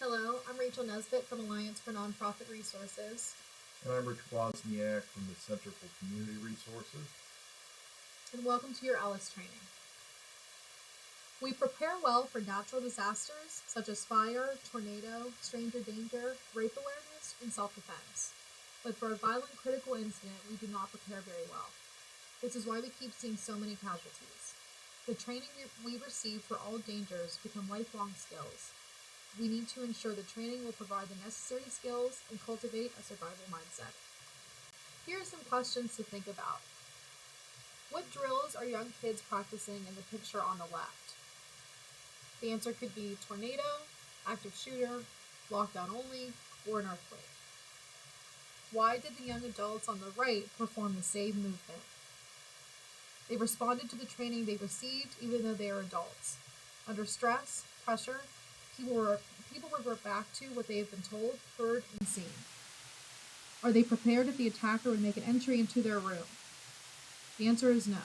Hello, I'm Rachel Nesbitt from Alliance for Nonprofit Resources, And I'm Rich Wozniak from the Center for Community Resources. and welcome to your ALICE training. We prepare well for natural disasters such as fire, tornado, stranger danger, rape awareness, and self-defense. But for a violent critical incident, we do not prepare very well. This is why we keep seeing so many casualties. The training we receive for all dangers become lifelong skills. We need to ensure the training will provide the necessary skills and cultivate a survival mindset. Here are some questions to think about. What drills are young kids practicing in the picture on the left? The answer could be tornado, active shooter, lockdown only, or an earthquake. Why did the young adults on the right perform the same movement? They responded to the training they received even though they are adults. Under stress, pressure, people revert back to what they have been told, heard, and seen. Are they prepared if the attacker would make an entry into their room? The answer is no.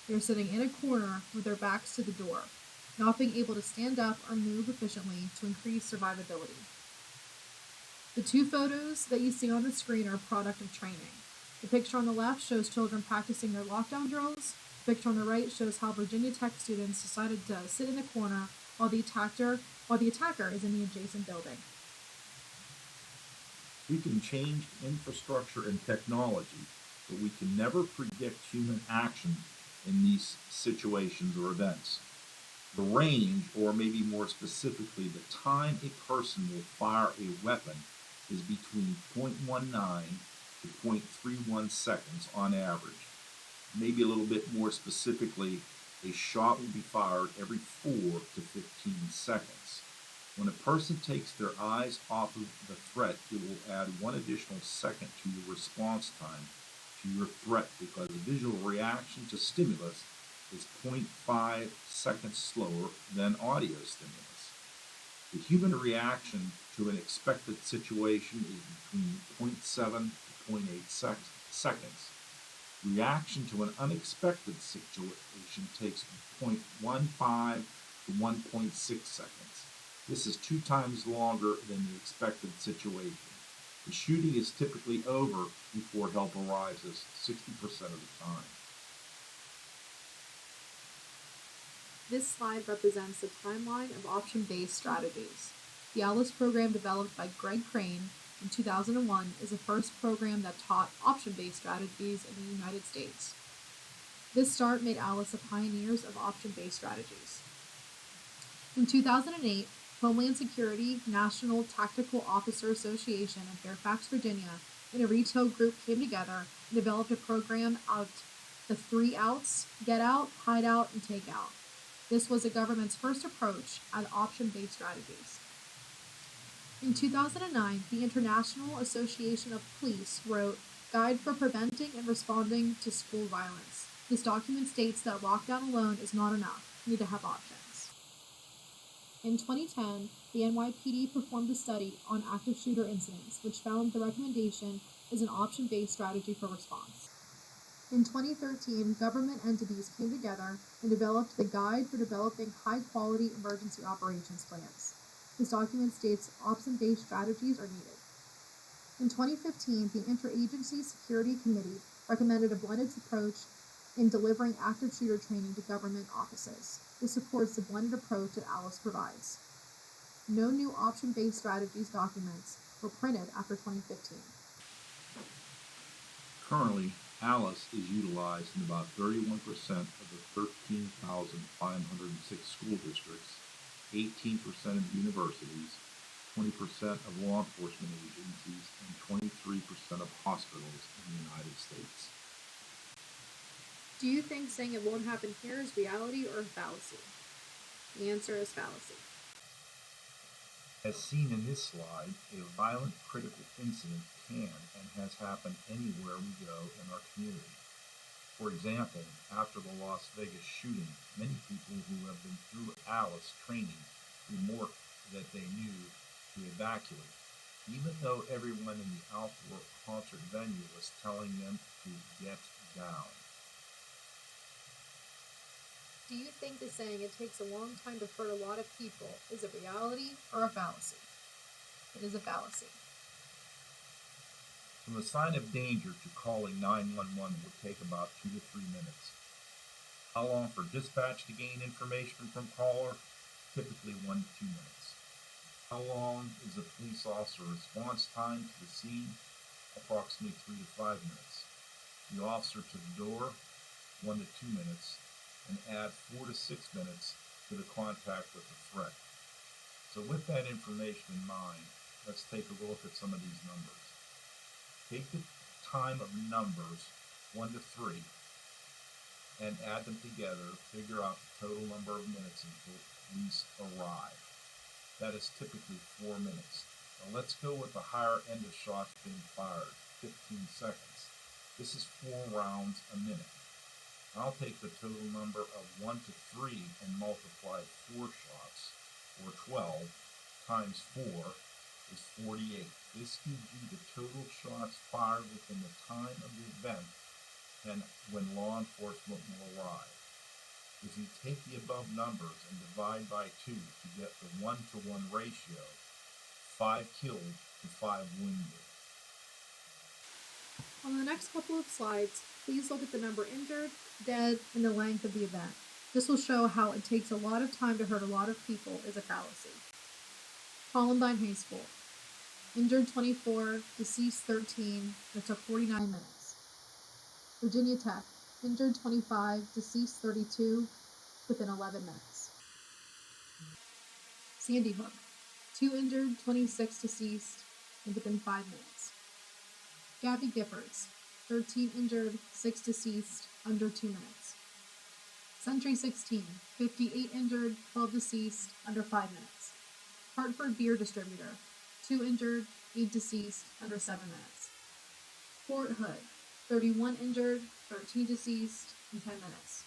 They are sitting in a corner with their backs to the door, not being able to stand up or move efficiently to increase survivability. The two photos that you see on the screen are a product of training. The picture on the left shows children practicing their lockdown drills. The picture on the right shows how Virginia Tech students decided to sit in the corner while the attacker is in the adjacent building. We can change infrastructure and technology, but we can never predict human action in these situations or events. The range, or maybe more specifically, the time a person will fire a weapon is between 0.19 to 0.31 seconds on average. Maybe a little bit more specifically, a shot will be fired every 4 to 15 seconds. When a person takes their eyes off of the threat, it will add one additional second to your response time to your threat because the visual reaction to stimulus is 0.5 seconds slower than audio stimulus. The human reaction to an expected situation is between 0.7 to 0.8 seconds. Reaction to an unexpected situation takes 0.15 to 1.6 seconds. This is 2 times longer than the expected situation. The shooting is typically over before help arrives 60% of the time. This slide represents the timeline of option-based strategies. The ALICE program developed by Greg Crane in 2001 is the first program that taught option-based strategies in the United States. This start made ALICE the pioneers of option-based strategies. In 2008, Homeland Security National Tactical Officer Association in Fairfax, Virginia, and a retail group came together and developed a program of the 3 outs: get out, hide out, and take out. This was the government's first approach at option-based strategies. In 2009, the International Association of Police wrote Guide for Preventing and Responding to School Violence. This document states that lockdown alone is not enough. You need to have options. In 2010, the NYPD performed a study on active shooter incidents, which found the recommendation is an option-based strategy for response. In 2013, government entities came together and developed the Guide for Developing High-Quality Emergency Operations Plans. This document states option-based strategies are needed. In 2015, the Interagency Security Committee recommended a blended approach in delivering active shooter training to government offices. This supports the blended approach that ALICE provides. No new option-based strategies documents were printed after 2015. Currently, ALICE is utilized in about 31% of the 13,506 school districts, 18% of universities, 20% of law enforcement agencies, and 23% of hospitals in the United States. Do you think saying it won't happen here is reality or a fallacy? The answer is fallacy. As seen in this slide, a violent critical incident can and has happened anywhere we go in our community. For example, after the Las Vegas shooting, many people who have been through ALICE training remarked that they knew to evacuate, even though everyone in the outdoor concert venue was telling them to get down. Do you think the saying it takes a long time to hurt a lot of people is a reality or a fallacy? it is a fallacy. From the sign of danger to calling 911 would take about 2 to 3 minutes. How long for dispatch to gain information from caller? Typically 1 to 2 minutes. How long is the police officer response time to the scene? Approximately 3 to 5 minutes. The officer to the door, 1 to 2 minutes, and add 4 to 6 minutes to the contact with the threat. So with that information in mind, let's take a look at some of these numbers. Take the time of numbers 1 to 3 and add them together, figure out the total number of minutes until police arrive. That is typically 4 minutes. Now let's go with the higher end of shots being fired, 15 seconds. This is 4 rounds a minute. I'll take the total number of 1 to 3 and multiply 4 shots, or 12, times 4 is 48. This gives you the total shots fired within the time of the event and when law enforcement will arrive. If you take the above numbers and divide by 2 to get the 1-to-1 ratio, 5 killed to 5 wounded. On the next couple of slides, please look at the number injured, dead, and the length of the event. This will show how it takes a lot of time to hurt a lot of people is a fallacy. Columbine High School. Injured 24, deceased 13, that took 49 minutes. Virginia Tech. Injured 25, deceased 32, within 11 minutes. Sandy Hook. 2 injured, 26 deceased, and within 5 minutes. Gabby Giffords. 13 injured, 6 deceased, under 2 minutes. Century 16. 58 injured, 12 deceased, under 5 minutes. Hartford Beer Distributor. 2 injured, 8 deceased, under 7 minutes. Fort Hood. 31 injured, 13 deceased, in 10 minutes.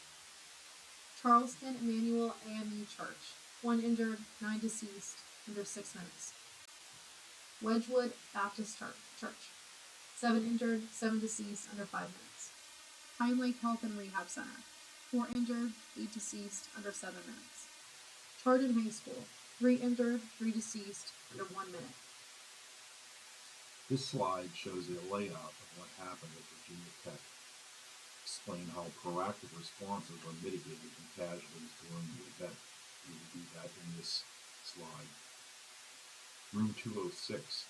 Charleston Emmanuel AME Church. 1 injured, 9 deceased, under 6 minutes. Wedgwood Baptist Church. 7 injured, 7 deceased, under 5 minutes. Pine Lake Health and Rehab Center. 4 injured, 8 deceased, under 7 minutes. Chardon High School. 3 injured, 3 deceased, under 1 minute. This slide shows a layout of what happened at Virginia Tech. Explain how proactive responses are mitigated and casualties during the event. We will do that in this slide. Room 206.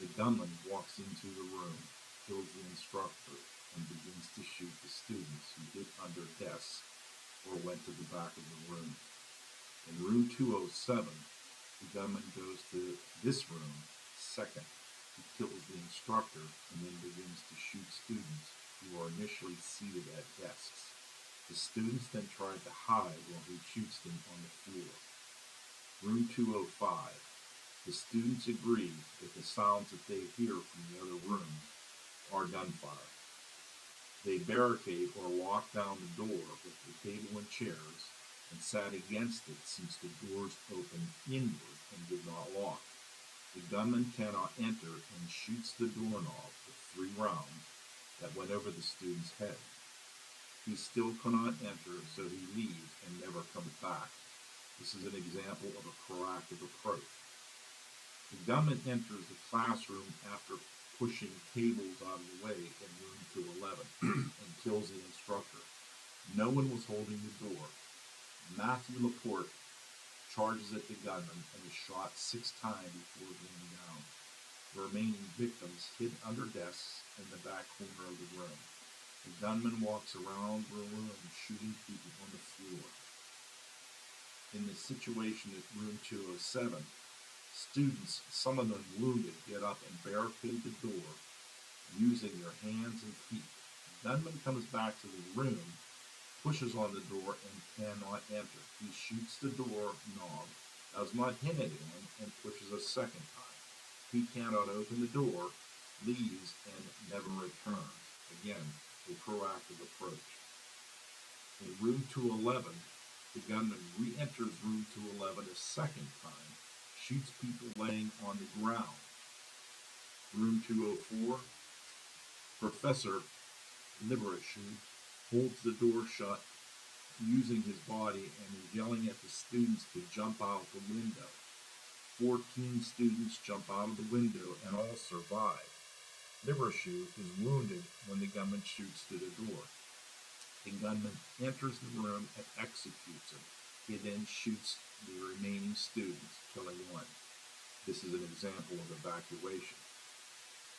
The gunman walks into the room, kills the instructor, and begins to shoot the students who hid under desks or went to the back of the room. In room 207, the gunman goes to this room second. He kills the instructor and then begins to shoot students who are initially seated at desks. The students then try to hide while he shoots them on the floor. Room 205. The students agree that the sounds that they hear from the other rooms are gunfire. They barricade or lock down the door with the table and chairs and sat against it since the doors opened inward and did not lock. The gunman cannot enter and shoots the doorknob with 3 rounds that went over the student's head. He still cannot enter, so he leaves and never comes back. This is an example of a proactive approach. The gunman enters the classroom after pushing tables out of the way in room 211 and kills the instructor. No one was holding the door. Matthew Laporte charges at the gunman and is shot 6 times before going down. The remaining victims hid under desks in the back corner of the room. The gunman walks around the room shooting people on the floor. In the situation at room 207, students, some of them wounded, get up and barricade the door using their hands and feet. The gunman comes back to the room, pushes on the door, and cannot enter. He shoots the door knob, does not hit anyone, and pushes a second time. He cannot open the door, leaves, and never returns. Again, a proactive approach. In room 211, the gunman re-enters room 211 a second time, shoots people laying on the ground. Room 204, Professor Liberation holds the door shut using his body and is yelling at the students to jump out the window. 14 students jump out of the window and all survive. Livershoe is wounded when the gunman shoots through the door. The gunman enters the room and executes him. He then shoots the remaining students, killing one. This is an example of evacuation.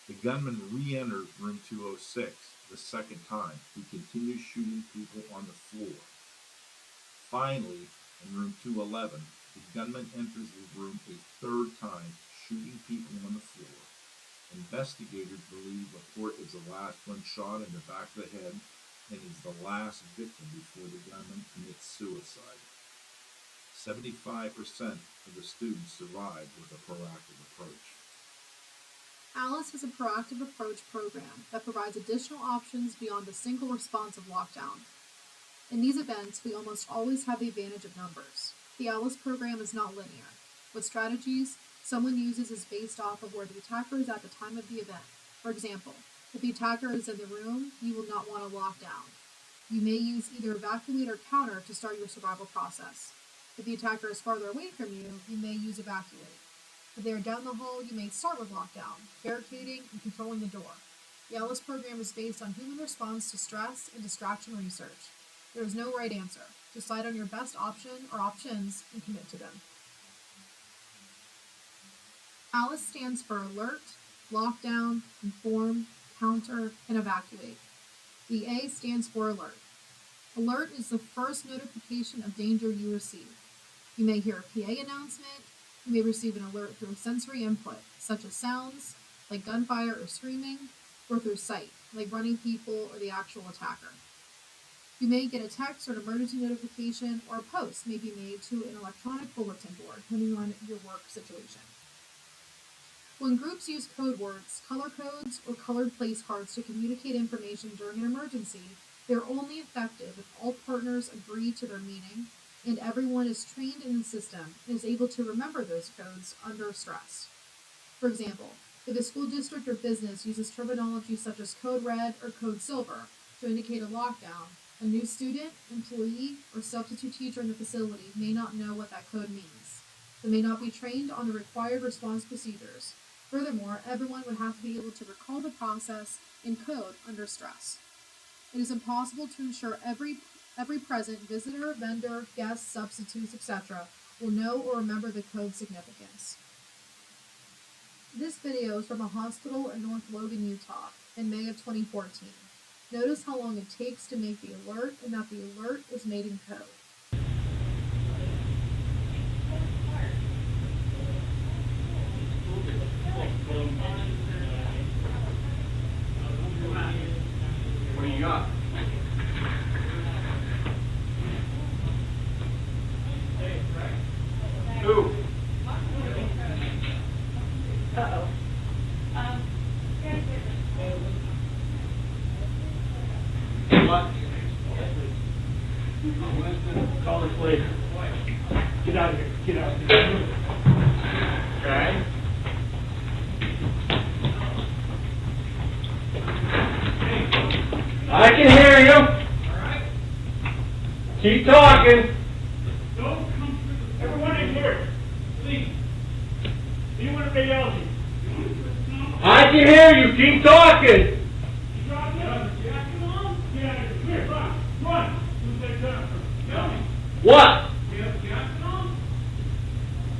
The gunman re-enters room 206 the second time. He continues shooting people on the floor. Finally, in room 211, the gunman enters the room a third time, shooting people on the floor. Investigators believe LaPorte is the last one shot in the back of the head and is the last victim before the gunman commits suicide. 75% of the students survived with a proactive approach. ALICE is a proactive approach program that provides additional options beyond a single responsive lockdown. In these events, we almost always have the advantage of numbers. The ALICE program is not linear. What strategies someone uses is based off of where the attacker is at the time of the event. For example, if the attacker is in the room, you will not want to lock down. You may use either evacuate or counter to start your survival process. If the attacker is farther away from you, you may use evacuate. If they are down the hall, you may start with lockdown, barricading, and controlling the door. The ALICE program is based on human response to stress and distraction research. There is no right answer. Decide on your best option or options and commit to them. ALICE stands for Alert, Lockdown, Inform, Counter, and Evacuate. The A stands for Alert. Alert is the first notification of danger you receive. You may hear a PA announcement. You may receive an alert through sensory input, such as sounds, like gunfire or screaming, or through sight, like running people or the actual attacker. You may get a text or an emergency notification, or a post may be made to an electronic bulletin board, depending on your work situation. When groups use code words, color codes, or colored place cards to communicate information during an emergency, they're only effective if all partners agree to their meaning and everyone is trained in the system and is able to remember those codes under stress. For example, if a school district or business uses terminology such as code red or code silver to indicate a lockdown, a new student, employee, or substitute teacher in the facility may not know what that code means. They may not be trained on the required response procedures. Furthermore, everyone would have to be able to recall the process in code under stress. It is impossible to ensure every present visitor, vendor, guest, substitutes, etc. will know or remember the code's significance. This video is from a hospital in North Logan, Utah, in May of 2014. Notice how long it takes to make the alert and that the alert is made in code. What do you got? Who? Uh-oh. What? Call us later. Get out of here. Get out of here. Okay. I can hear you. All right. Keep talking. Don't come through. Everyone in here, please. Anyone in radiology? I can hear you. Keep talking. You got this? Yeah, come on. Get out of here. Clear. Run. Who's that gun? Tell me. What? You have a jacket on?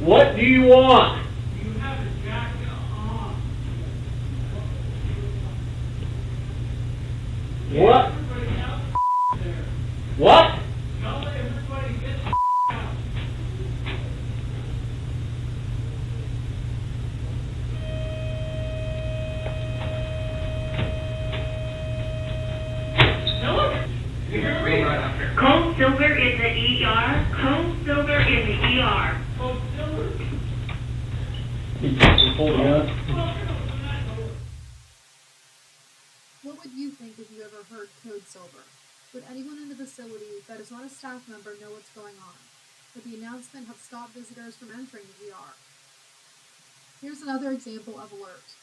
What do you want? You have a jacket on. What? Everybody out there. What? Tell everybody get out. Hello? You hear me? Cole Silver in the ER. Cole Silver in the ER. Oh, Silver. What would you think if you ever heard code silver? Would anyone in the facility that is not a staff member know what's going on? Would the announcement have stopped visitors from entering the ER? Here's another example of alert.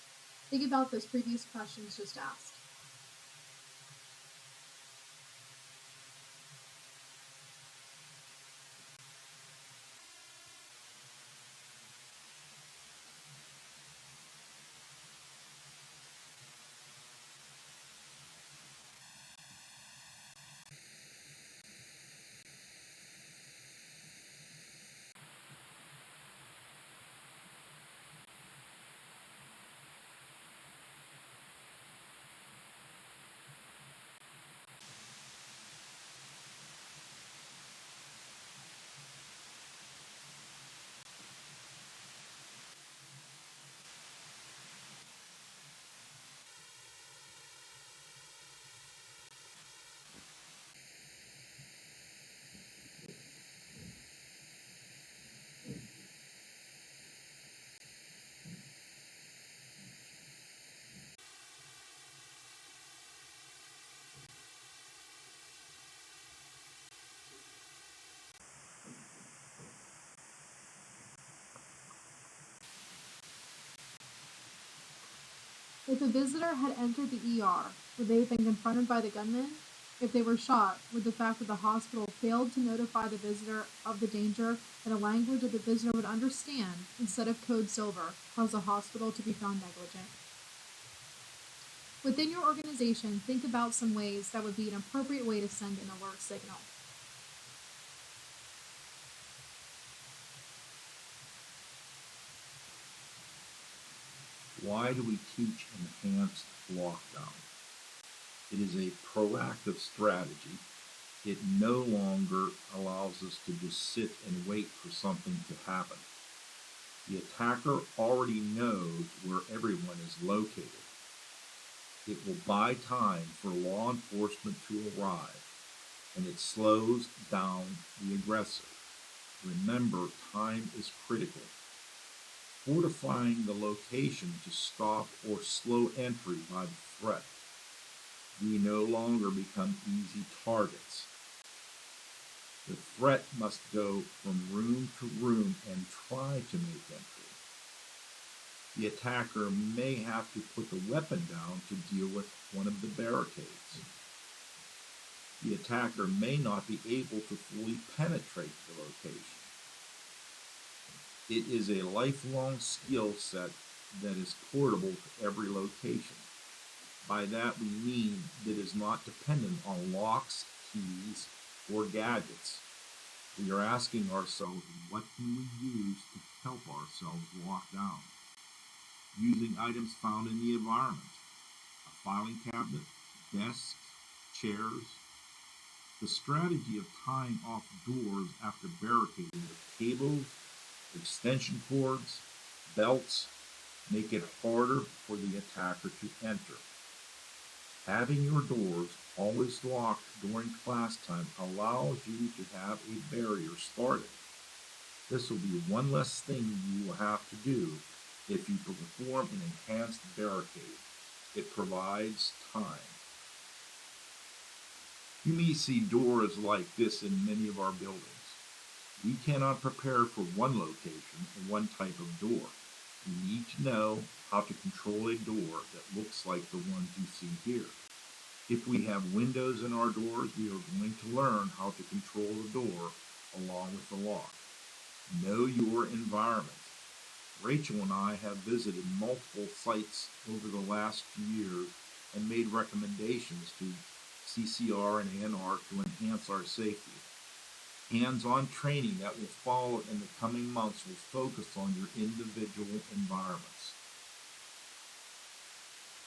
Think about those previous questions just asked. If a visitor had entered the ER, would they have been confronted by the gunman? If they were shot, would the fact that the hospital failed to notify the visitor of the danger in a language that the visitor would understand instead of code silver cause the hospital to be found negligent? Within your organization, think about some ways that would be an appropriate way to send an alert signal. Why do we teach enhanced lockdown? It is a proactive strategy. It no longer allows us to just sit and wait for something to happen. The attacker already knows where everyone is located. It will buy time for law enforcement to arrive, and it slows down the aggressor. Remember, time is critical. Fortifying the location to stop or slow entry by the threat. We no longer become easy targets. The threat must go from room to room and try to make entry. The attacker may have to put the weapon down to deal with one of the barricades. The attacker may not be able to fully penetrate the location. It is a lifelong skill set that is portable to every location. By that we mean that it is not dependent on locks, keys, or gadgets. We are asking ourselves, what can we use to help ourselves lock down? Using items found in the environment. A filing cabinet, desks, chairs. The strategy of tying off doors after barricading with cables, extension cords, belts, make it harder for the attacker to enter. Having your doors always locked during class time allows you to have a barrier started. This will be one less thing you will have to do if you perform an enhanced barricade. It provides time. You may see doors like this in many of our buildings. We cannot prepare for one location or one type of door. We need to know how to control a door that looks like the ones you see here. If we have windows in our doors, we are going to learn how to control the door along with the lock. Know your environment. Rachel and I have visited multiple sites over the last few years and made recommendations to CCR and ANR to enhance our safety. Hands-on training that will follow in the coming months will focus on your individual environments.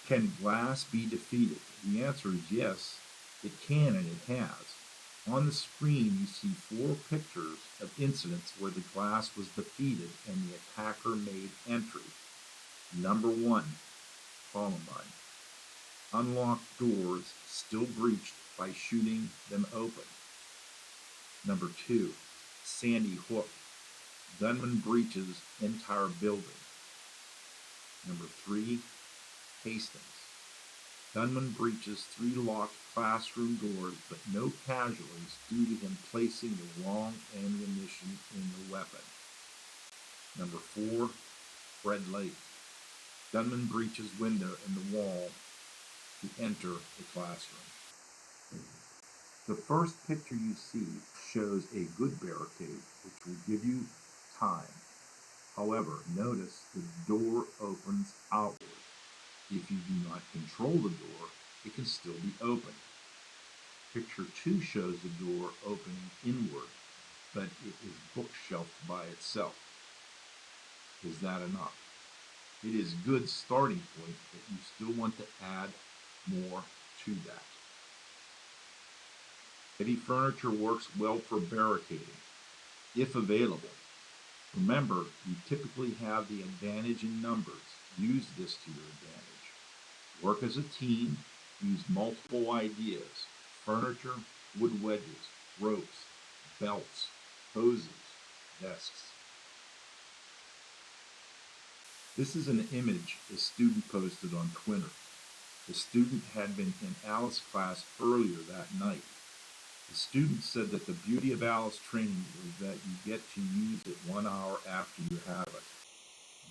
Can glass be defeated? The answer is yes, it can and it has. On the screen you see 4 pictures of incidents where the glass was defeated and the attacker made entry. Number 1, Columbine. Unlocked doors still breached by shooting them open. Number 2, Sandy Hook. Gunman breaches entire building. Number 3, Hastings. Gunman breaches 3 locked classroom doors, but no casualties due to him placing the wrong ammunition in the weapon. Number 4, Red Lake. Gunman breaches window in the wall to enter the classroom. The first picture you see shows a good barricade, which will give you time. However, notice the door opens outward. If you do not control the door, it can still be opened. Picture 2 shows the door opening inward, but it is bookshelfed by itself. Is that enough? It is a good starting point, but you still want to add more to that. Heavy furniture works well for barricading, if available. Remember, you typically have the advantage in numbers. Use this to your advantage. Work as a team. Use multiple ideas. Furniture, wood wedges, ropes, belts, hoses, desks. This is an image a student posted on Twitter. The student had been in Alice class earlier that night. The student said that the beauty of Alice training is that you get to use it 1 hour after you have it.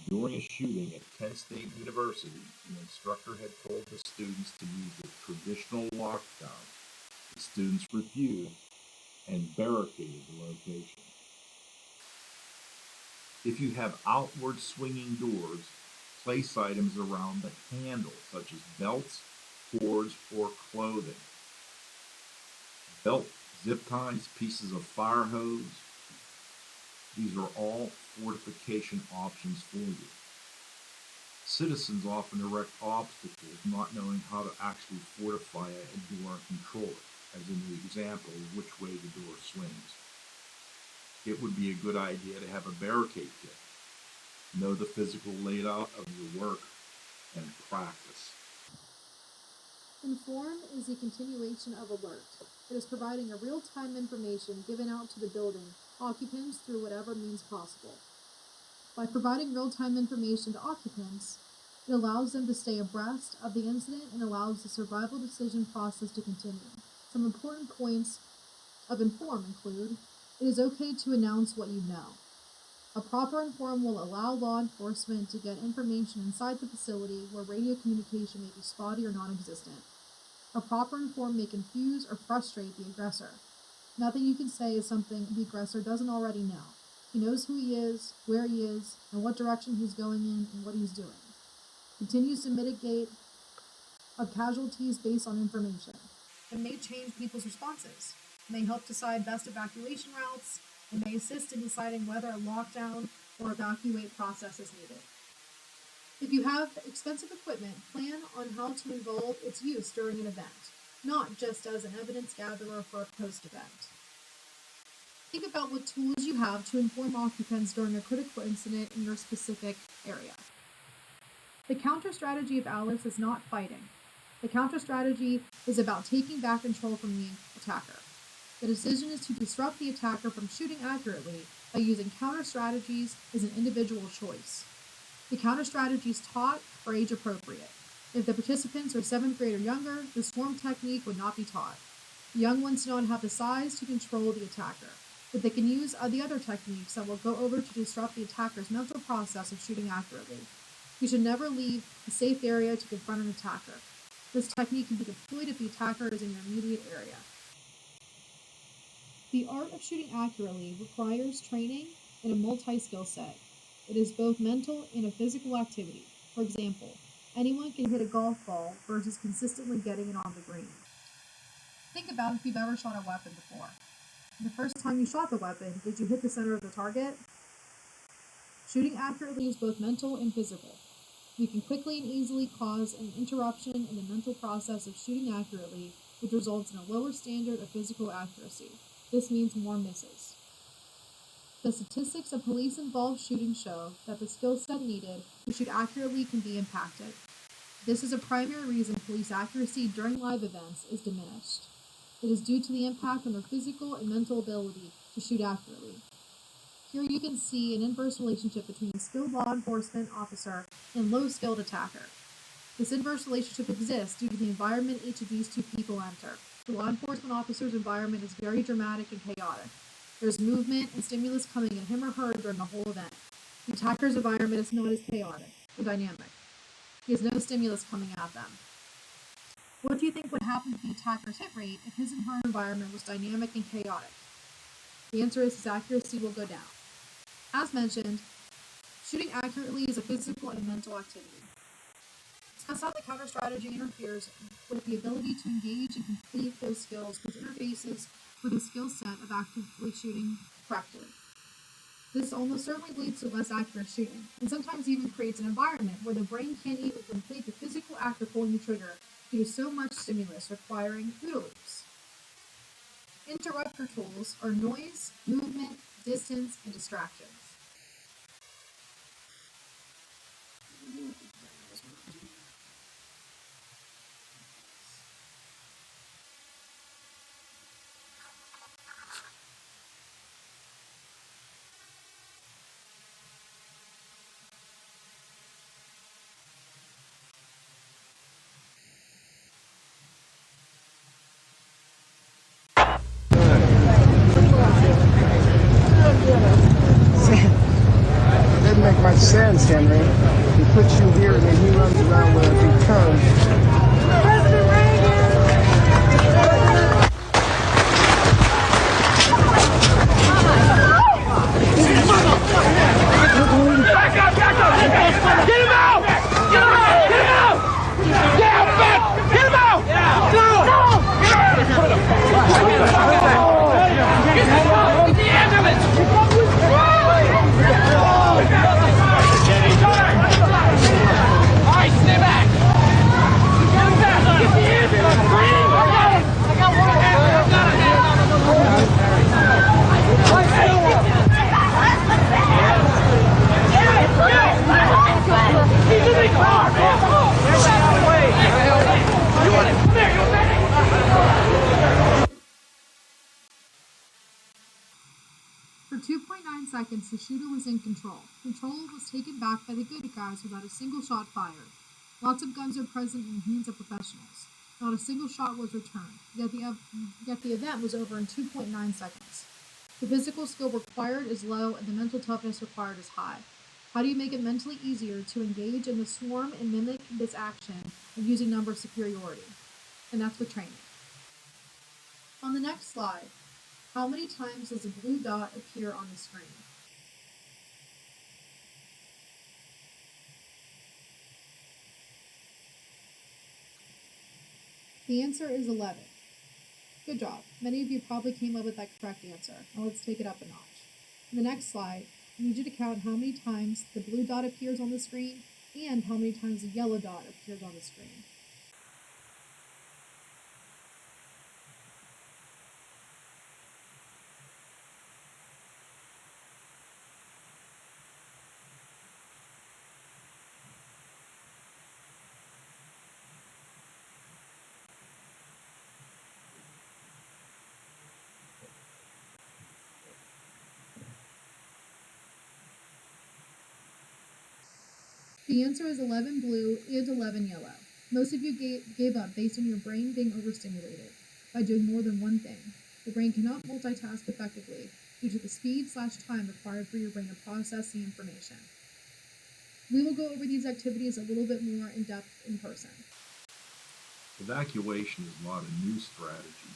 During a shooting at Kent State University, the instructor had told the students to use the traditional lockdown. The students refused and barricaded the location. If you have outward swinging doors, place items around the handle, such as belts, cords, or clothing. Belt, zip ties, pieces of fire hose. These are all fortification options for you. Citizens often erect obstacles not knowing how to actually fortify a door and control it, as in the example of which way the door swings. It would be a good idea to have a barricade kit. Know the physical layout of your work and practice. Inform is a continuation of alert. It is providing a real-time information given out to the building occupants through whatever means possible. By providing real-time information to occupants, it allows them to stay abreast of the incident and allows the survival decision process to continue. Some important points of Inform include: it is okay to announce what you know. A proper Inform will allow law enforcement to get information inside the facility where radio communication may be spotty or non-existent. A proper Inform may confuse or frustrate the aggressor. Nothing you can say is something the aggressor doesn't already know. He knows who he is, where he is, and what direction he's going in and what he's doing. Continues to mitigate of casualties based on information. It may change people's responses. It may help decide best evacuation routes. It may assist in deciding whether a lockdown or evacuate process is needed. If you have expensive equipment, plan on how to involve its use during an event, not just as an evidence gatherer for a post-event. Think about what tools you have to inform occupants during a critical incident in your specific area. The counter strategy of Alice is not fighting. The counter strategy is about taking back control from the attacker. The decision is to disrupt the attacker from shooting accurately by using counter strategies as an individual choice. The counter strategies taught are age appropriate. If the participants are 7th grade or younger, the swarm technique would not be taught. The young ones do not have the size to control the attacker, but they can use the other techniques that will go over to disrupt the attacker's mental process of shooting accurately. You should never leave a safe area to confront an attacker. This technique can be deployed if the attacker is in your immediate area. The art of shooting accurately requires training and a multi-skill set. It is both mental and a physical activity. For example, anyone can hit a golf ball versus consistently getting it on the green. Think about if you've ever shot a weapon before. The first time you shot the weapon, did you hit the center of the target? Shooting accurately is both mental and physical. You can quickly and easily cause an interruption in the mental process of shooting accurately, which results in a lower standard of physical accuracy. This means more misses. The statistics of police-involved shootings show that the skill set needed to shoot accurately can be impacted. This is a primary reason police accuracy during live events is diminished. It is due to the impact on their physical and mental ability to shoot accurately. Here you can see an inverse relationship between a skilled law enforcement officer and low-skilled attacker. This inverse relationship exists due to the environment each of these two people enter. The law enforcement officer's environment is very dramatic and chaotic. There's movement and stimulus coming at him or her during the whole event. The attacker's environment is not as chaotic or dynamic. He has no stimulus coming at them. What do you think would happen to the attacker's hit rate if his and her environment was dynamic and chaotic? The answer is his accuracy will go down. As mentioned, shooting accurately is a physical and mental activity. Discuss how the counter strategy interferes with the ability to engage and complete those skills, which interfaces with the skill set of actively shooting correctly. This almost certainly leads to less accurate shooting, and sometimes even creates an environment where the brain can't even complete the physical act of pulling the trigger due to so much stimulus requiring OODA loops. Interrupter tools are noise, movement, distance, and distractions. He puts you here and then he runs around with a big turn. For 2.9 seconds, the shooter was in control. Control was taken back by the good guys without a single shot fired. Lots of guns are present in the hands of professionals. Not a single shot was returned, yet the event was over in 2.9 seconds. The physical skill required is low and the mental toughness required is high. How do you make it mentally easier to engage in the swarm and mimic this action of using number superiority? And that's with training. On the next slide, how many times does a blue dot appear on the screen? The answer is 11. Good job. Many of you probably came up with that correct answer. Now let's take it up a notch. In the next slide, I need you to count how many times the blue dot appears on the screen and how many times the yellow dot appears on the screen. The answer is 11 blue and 11 yellow. Most of you gave up based on your brain being overstimulated by doing more than one thing. The brain cannot multitask effectively due to the speed/time required for your brain to process the information. We will go over these activities a little bit more in depth in person. Evacuation is not a new strategy.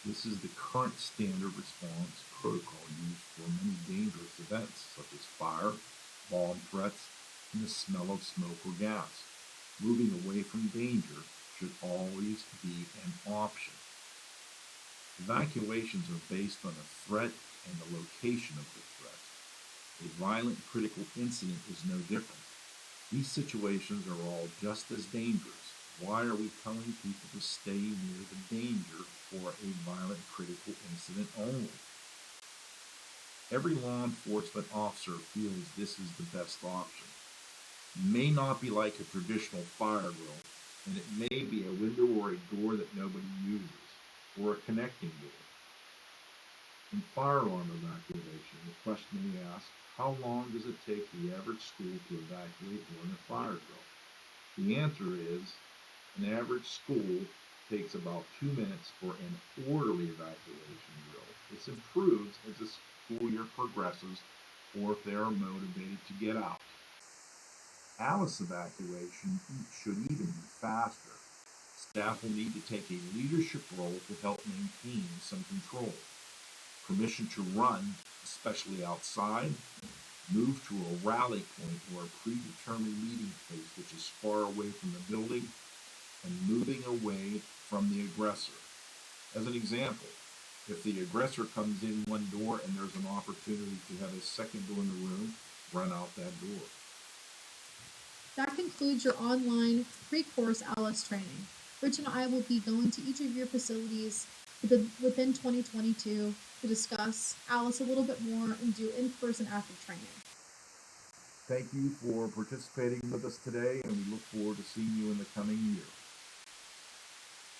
This is the current standard response protocol used for many dangerous events such as fire, bomb threats, and the smell of smoke or gas. Moving away from danger should always be an option. Evacuations are based on a threat and the location of the threat. A violent critical incident is no different. These situations are all just as dangerous. Why are we telling people to stay near the danger for a violent critical incident only? Every law enforcement officer feels this is the best option. It may not be like a traditional fire drill, and it may be a window or a door that nobody uses, or a connecting door. In firearm evacuation, the question we ask, how long does it take the average school to evacuate during a fire drill? The answer is, an average school takes about 2 minutes for an orderly evacuation drill. This improves as the school year progresses or if they are motivated to get out. Alice evacuation should even be faster. Staff will need to take a leadership role to help maintain some control. Permission to run, especially outside, move to a rally point or a predetermined meeting place which is far away from the building, and moving away from the aggressor. As an example, if the aggressor comes in one door and there's an opportunity to have a second door in the room, run out that door. That concludes your online pre-course ALICE training. Rich and I will be going to each of your facilities within 2022 to discuss ALICE a little bit more and do in-person active training. Thank you for participating with us today, and we look forward to seeing you in the coming year.